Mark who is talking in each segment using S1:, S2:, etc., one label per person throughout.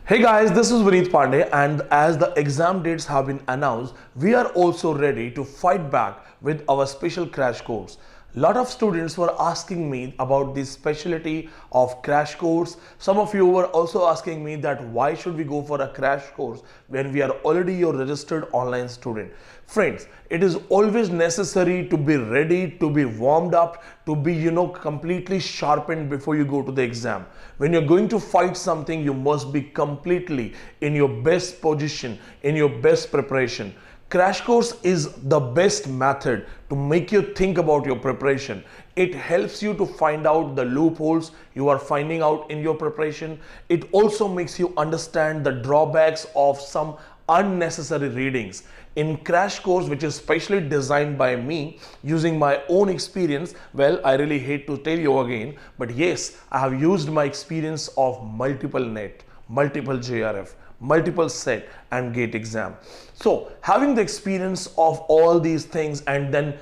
S1: Hey guys, this is Vineet Pandey, and as the exam dates have been announced, we are also ready to fight back with our special crash course. Lot of students were asking me about the specialty of crash course. Some of you were also asking me that why should we go for a crash course when we are already your registered online student. Friends, it is always necessary to be ready, to be warmed up, to be completely sharpened before you go to the exam. When you're going to fight something, you must be completely in your best position, in your best preparation. Crash course is the best method to make you think about your preparation. It helps you to find out the loopholes you are finding out in your preparation. It also makes you understand the drawbacks of some unnecessary readings. In crash course, which is specially designed by me using my own experience, well, I really hate to tell you again, but yes, I have used my experience of multiple NET, multiple JRF, multiple set and gate exam. So having the experience of all these things and then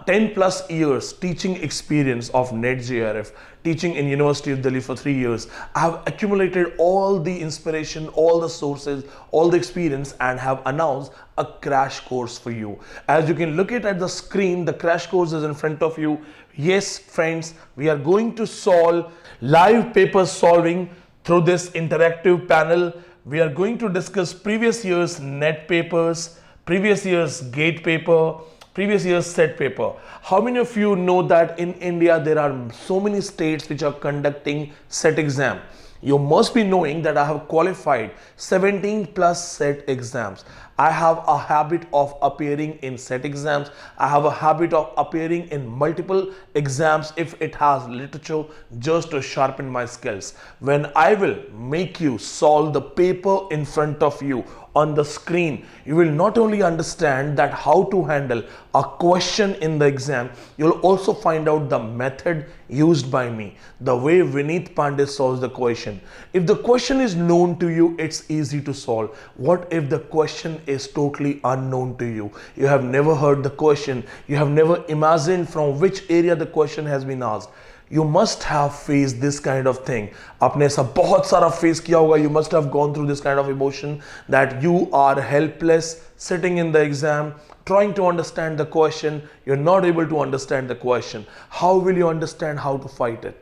S1: 10 plus years teaching experience of NET JRF, teaching in University of Delhi for 3 years, I have accumulated all the inspiration, all the sources, all the experience, and have announced a crash course for you. As you can look at the screen, the crash course is in front of you. Yes, friends, we are going to solve live paper solving through this interactive panel. We are going to discuss previous year's NET papers, previous year's gate paper, previous year's set paper. How many of you know that in India there are so many states which are conducting set exam? You must be knowing that I have qualified 17 plus set exams. I have a habit of appearing in set exams. I have a habit of appearing in multiple exams if it has literature, just to sharpen my skills. When I will make you solve the paper in front of you on the screen, you will not only understand that how to handle a question in the exam, you'll also find out the method used by me, the way Vineet Pandey solves the question. If the question is known to you, it's easy to solve. What if the question is totally unknown to you? You have never heard the question, you have never imagined from which area the question has been asked. You must have faced this kind of thing. आपने ऐसा बहुत सारा face किया होगा. You must have gone through this kind of emotion that you are helpless sitting in the exam trying to understand the question. You're not able to understand the question. How will you understand how to fight it?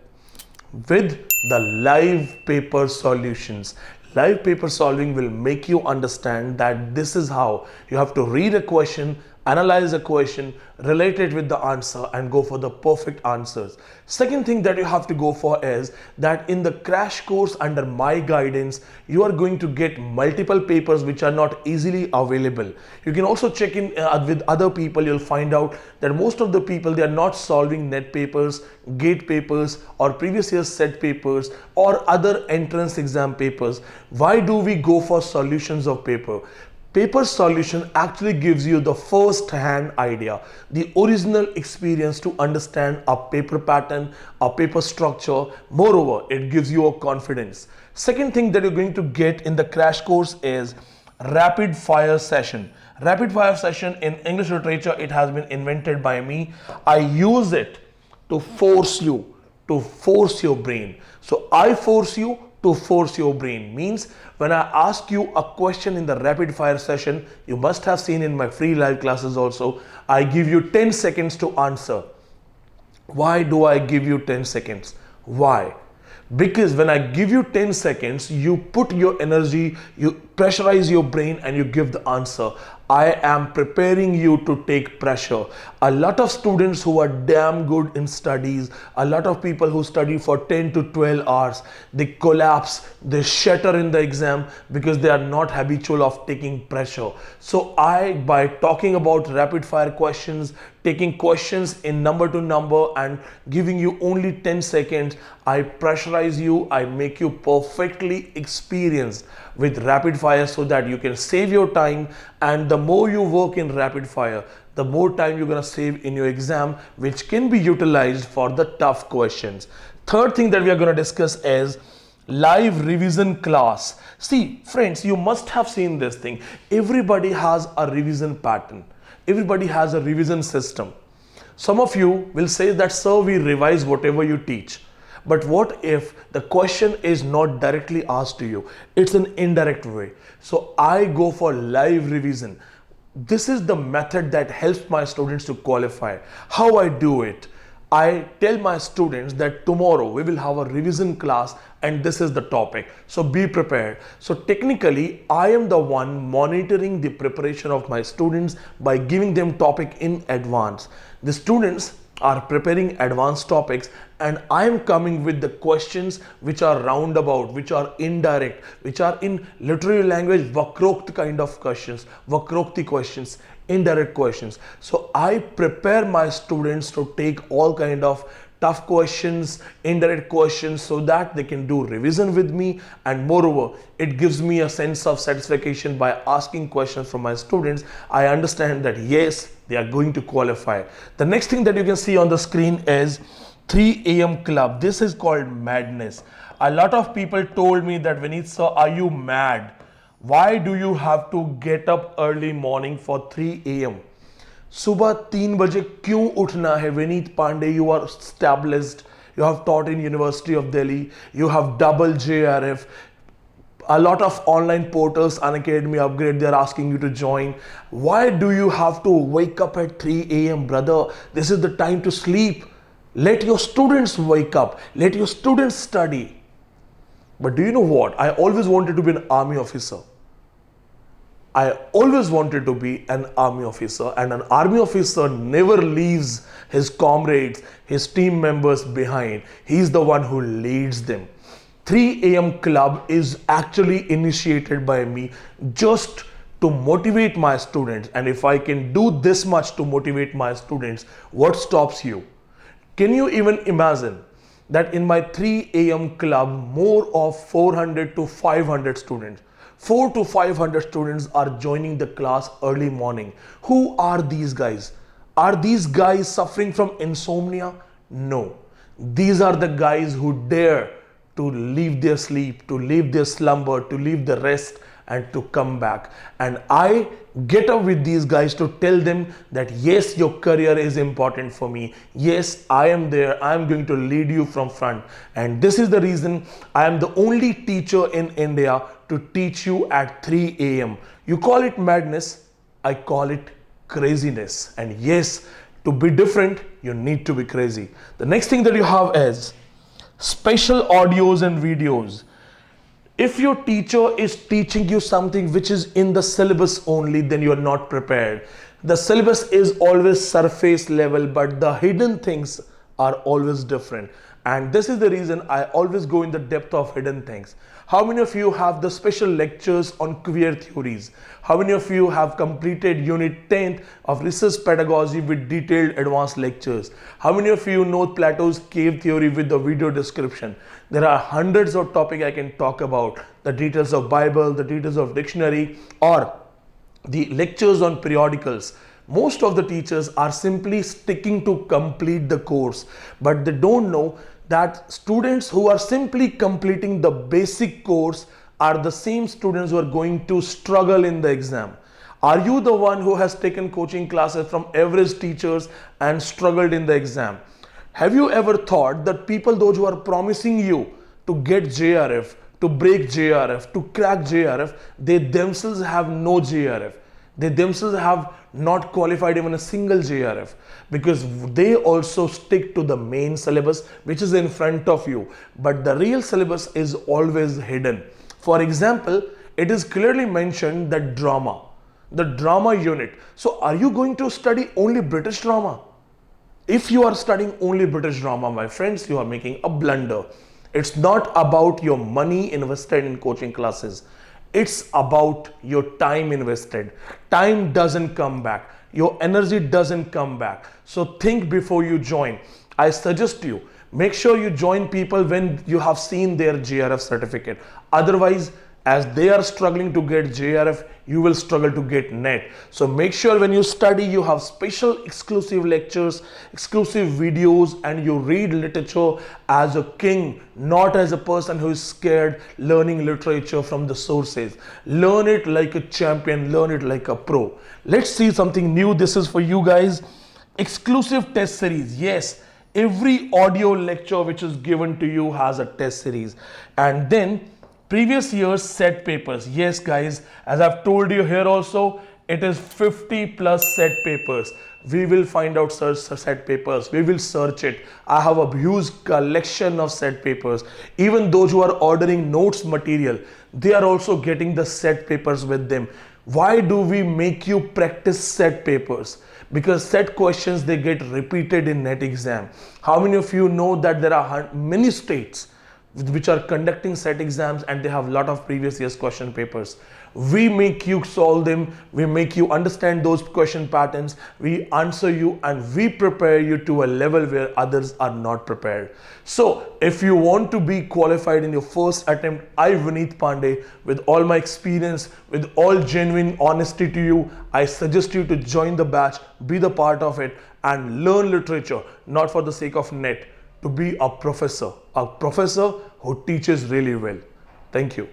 S1: With the live paper solutions. Live paper solving will make you understand that this is how you have to read a question, analyze a question, relate it with the answer, and go for the perfect answers. Second thing that you have to go for is that in the crash course under my guidance, you are going to get multiple papers which are not easily available. You can also check in with other people. You'll find out that most of the people, they are not solving NET papers, gate papers, or previous year's set papers, or other entrance exam papers. Why do we go for solutions of paper? Paper solution actually gives you the first hand idea, the original experience to understand a paper pattern, a paper structure. Moreover, it gives you a confidence. Second thing that you're going to get in the crash course is rapid fire session. Rapid fire session in English literature, it has been invented by me. I use it to force you, to force your brain. So I force you to force your brain. Means when I ask you a question in the rapid fire session, you must have seen in my free live classes also, I give you 10 seconds to answer. Why do I give you 10 seconds? Why? Because when I give you 10 seconds, you put your energy, you pressurize your brain, and you give the answer. I am preparing you to take pressure. A lot of students who are damn good in studies, a lot of people who study for 10 to 12 hours, they collapse, they shatter in the exam because they are not habitual of taking pressure. So by talking about rapid fire questions, taking questions in number to number and giving you only 10 seconds, I pressurize you, I make you perfectly experienced with rapid fire so that you can save your time. And the more you work in rapid fire, the more time you're going to save in your exam, which can be utilized for the tough questions. Third thing that we are going to discuss is live revision class. See, friends, you must have seen this thing. Everybody has a revision pattern. Everybody has a revision system. Some of you will say that, sir, we revise whatever you teach. But what if the question is not directly asked to you? It's an indirect way. So I go for live revision. This is the method that helps my students to qualify. How I do it? I tell my students that tomorrow we will have a revision class and this is the topic. So be prepared. So technically, I am the one monitoring the preparation of my students by giving them topic in advance. The students are preparing advanced topics and I am coming with the questions which are roundabout, which are indirect, which are in literary language, vakrokti kind of questions, vakrokti questions, indirect questions. So I prepare my students to take all kind of tough questions, indirect questions, so that they can do revision with me, and moreover it gives me a sense of satisfaction by asking questions from my students. I understand that yes, they are going to qualify. The next thing that you can see on the screen is 3 a.m. club. This is called madness. A lot of people told me that, Vineet sir, are you mad? Why do you have to get up early morning for 3 a.m.? सुबह 3 बजे क्यों उठना है? Vineet Pandey, you are established, you have taught in University of Delhi, you have double JRF, a lot of online portals, Unacademy, Upgrade, they are asking you to join. Why do you have to wake up at 3 a.m. brother? This is the time to sleep. Let your students wake up, let your students study. But do you know what? I always wanted to be an army officer. I always wanted to be an army officer, and an army officer never leaves his comrades, his team members behind. He's the one who leads them. 3 a.m. club is actually initiated by me just to motivate my students. And if I can do this much to motivate my students, what stops you? Can you even imagine that in my 3 a.m. club, more of 400 to 500 students, 400 to 500 students are joining the class early morning. Who are these guys? Are these guys suffering from insomnia? No. These are the guys who dare to leave their sleep, to leave their slumber, to leave the rest and to come back. And I get up with these guys to tell them that yes, your career is important for me. Yes, I am there. I am going to lead you from front. And this is the reason I am the only teacher in India to teach you at 3 a.m. You call it madness, I call it craziness. And yes, to be different, you need to be crazy. The next thing that you have is special audios and videos. If your teacher is teaching you something which is in the syllabus only, then you are not prepared. The syllabus is always surface level, but the hidden things are always different. And this is the reason I always go in the depth of hidden things. How many of you have the special lectures on queer theories? How many of you have completed unit 10th of research pedagogy with detailed advanced lectures? How many of you know Plato's cave theory with the video description? There are hundreds of topics I can talk about. The details of Bible, the details of dictionary, or the lectures on periodicals. Most of the teachers are simply sticking to complete the course, but they don't know that students who are simply completing the basic course are the same students who are going to struggle in the exam. Are you the one who has taken coaching classes from average teachers and struggled in the exam? Have you ever thought that people, those who are promising you to get JRF, to break JRF, to crack JRF, they themselves have no JRF. They themselves have not qualified even a single JRF, because they also stick to the main syllabus which is in front of you, but the real syllabus is always hidden. For example, it is clearly mentioned that the drama unit. So are you going to study only British drama? If you are studying only British drama, my friends, you are making a blunder. It's not about your money invested in coaching classes. It's about your time invested. Time doesn't come back. Your energy doesn't come back. So think before you join. I suggest you, make sure you join people when you have seen their JRF certificate. Otherwise, as they are struggling to get JRF, you will struggle to get NET. So make sure when you study, you have special exclusive lectures, exclusive videos, and you read literature as a king, not as a person who is scared learning literature from the sources. Learn it like a champion, learn it like a pro. Let's see something new. This is for you guys. Exclusive test series. Yes, Every audio lecture which is given to you has a test series. And then previous year's set papers. Yes, guys, as I've told you here also, it is 50 plus set papers. We will find out set papers. We will search it. I have a huge collection of set papers. Even those who are ordering notes material, they are also getting the set papers with them. Why do we make you practice set papers? Because set questions, they get repeated in net exam. How many of you know that there are many states which are conducting set exams and they have a lot of previous year's question papers? We make you solve them, we make you understand those question patterns, we answer you, and we prepare you to a level where others are not prepared. So if you want to be qualified in your first attempt, I, Vineet Pandey, with all my experience, with all genuine honesty to you, I suggest you to join the batch, be the part of it, and learn literature, not for the sake of net, to be a professor who teaches really well. Thank you.